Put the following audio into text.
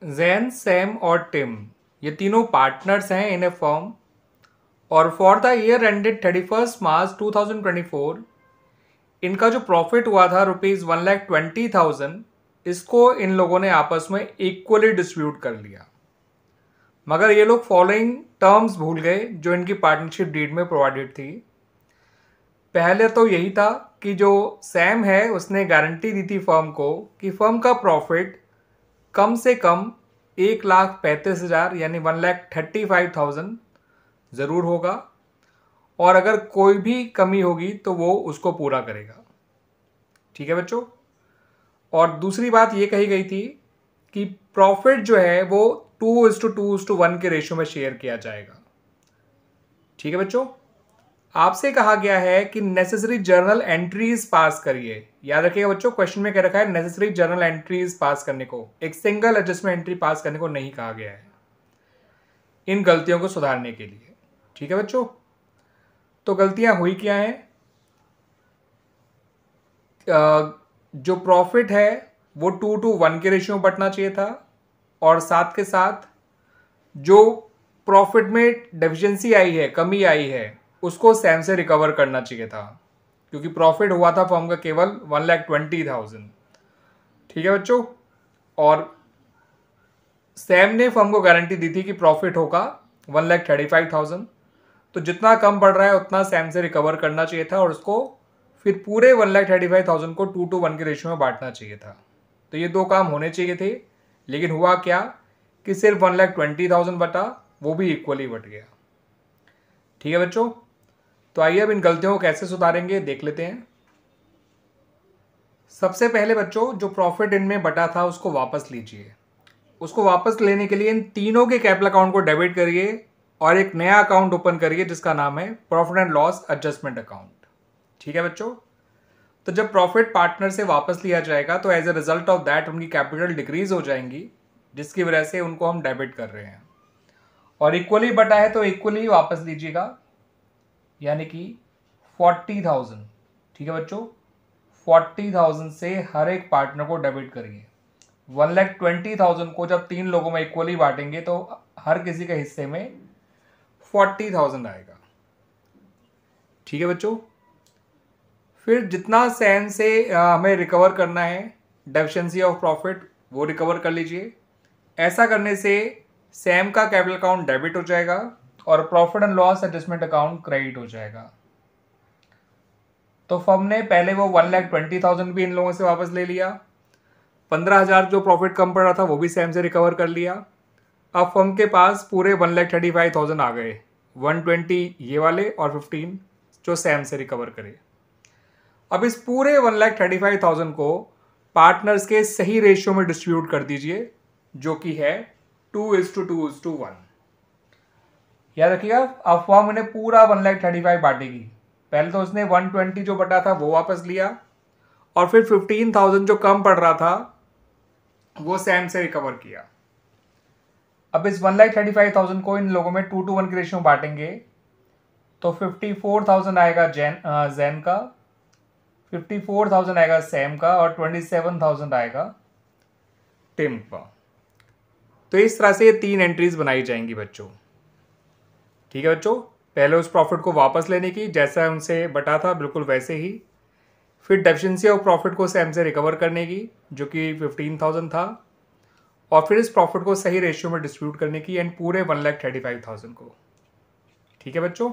Jain, Sam और Tim ये तीनों पार्टनर्स हैं इन ए फर्म, और फॉर द ईयर एंडेड 31 मार्च 2024 इनका जो प्रॉफिट हुआ था ₹1,20,000, इसको इन लोगों ने आपस में इक्वली डिस्ट्रीब्यूट कर लिया। मगर ये लोग फॉलोइंग टर्म्स भूल गए जो इनकी पार्टनरशिप डीड में प्रोवाइडेड थी। पहले तो यही था कि जो सैम है उसने गारंटी दी थी फर्म को कि फर्म का प्रॉफिट कम से कम 1,35,000 यानी 1,35,000 ज़रूर होगा, और अगर कोई भी कमी होगी तो वो उसको पूरा करेगा। ठीक है बच्चों। और दूसरी बात ये कही गई थी कि प्रॉफिट जो है वो 2:2:1 के रेशियो में शेयर किया जाएगा। ठीक है बच्चों। आपसे कहा गया है कि नेसेसरी जर्नल एंट्रीज पास करिए। याद रखिएगा बच्चों, क्वेश्चन में कह रखा है नेसेसरी जर्नल एंट्रीज पास करने को, एक सिंगल एडजस्टमेंट एंट्री पास करने को नहीं कहा गया है इन गलतियों को सुधारने के लिए। ठीक है बच्चों। तो गलतियां हुई क्या हैं? जो प्रॉफिट है वो 2:1 के रेशियो में बंटना चाहिए था, और साथ के साथ जो प्रॉफिट में डेफिशिएंसी आई है, कमी आई है, उसको सैम से रिकवर करना चाहिए था, क्योंकि प्रॉफिट हुआ था फर्म का केवल 1,20,000। ठीक है बच्चों। और सैम ने फर्म को गारंटी दी थी कि प्रॉफिट होगा 1,35,000, तो जितना कम पड़ रहा है उतना सैम से रिकवर करना चाहिए था, और उसको फिर पूरे 1,35,000 को 2:1 के रेशियो में बांटना चाहिए था। तो ये दो काम होने चाहिए थे, लेकिन हुआ क्या कि सिर्फ 1,20,000 बटा, वो भी इक्वली बट गया। ठीक है बच्चों। तो आइए अब इन गलतियों को कैसे सुधारेंगे देख लेते हैं। सबसे पहले बच्चों, जो प्रॉफिट इनमें बटा था उसको वापस लीजिए। उसको वापस लेने के लिए इन तीनों के कैपिटल अकाउंट को डेबिट करिए और एक नया अकाउंट ओपन करिए जिसका नाम है profit and loss adjustment account. ठीक है बच्चों। तो जब प्रॉफिट पार्टनर से वापस लिया जाएगा तो as a result of that उनकी कैपिटल डिक्रीज हो जाएंगी, जिसकी वजह से उनको हम डेबिट कर रहे हैं। और इक्वली बटा है तो इक्वली वापस लीजिएगा, यानी कि 40,000। ठीक है बच्चों। 40,000 से हर एक पार्टनर को डेबिट करिए। 1,20,000 को जब 3 लोगों में इक्वली बांटेंगे तो हर किसी के हिस्से में 40,000 आएगा। ठीक है बच्चों। फिर जितना सैम से हमें रिकवर करना है डेफिशिएंसी ऑफ प्रॉफिट, वो रिकवर कर लीजिए। ऐसा करने से सैम का कैपिटल अकाउंट डेबिट हो जाएगा और profit and loss adjustment account credit हो जाएगा। तो फर्म ने पहले वो 1,20,000 भी इन लोगों से वापस ले लिया, 15,000 जो प्रॉफिट कम पड़ रहा था वो भी सैम से रिकवर कर लिया। अब फर्म के पास पूरे 1,35,000 आ गए, 120 ये वाले और 15 जो सैम से रिकवर करे। अब इस पूरे 1,35,000 को पार्टनर्स के सही रेशियो में डिस्ट्रीब्यूट कर दीजिए, जो कि है 2:2:1। याद रखिएगा, अब फर्म ने पूरा 1,35,000 बांटेगी। पहले तो उसने 120 जो बटा था वो वापस लिया, और फिर 15,000 जो कम पड़ रहा था वो सैम से रिकवर किया। अब इस 1,35,000 को इन लोगों में 2:1 के रेशियो में बांटेंगे तो 54,000 आएगा जैन का, 54,000 आएगा सैम का, और 27,000 आएगा टिम का। तो इस तरह से ये 3 एंट्रीज बनाई जाएंगी बच्चों। ठीक है बच्चों। पहले उस प्रॉफिट को वापस लेने की, जैसा उनसे बटा था बिल्कुल वैसे ही। फिर डेफिशिएंसी ऑफ प्रॉफिट को सैम से रिकवर करने की, जो कि 15,000 था, और फिर इस प्रॉफिट को सही रेशियो में डिस्ट्रीब्यूट करने की, एंड पूरे 1,35,000 को। ठीक है बच्चों।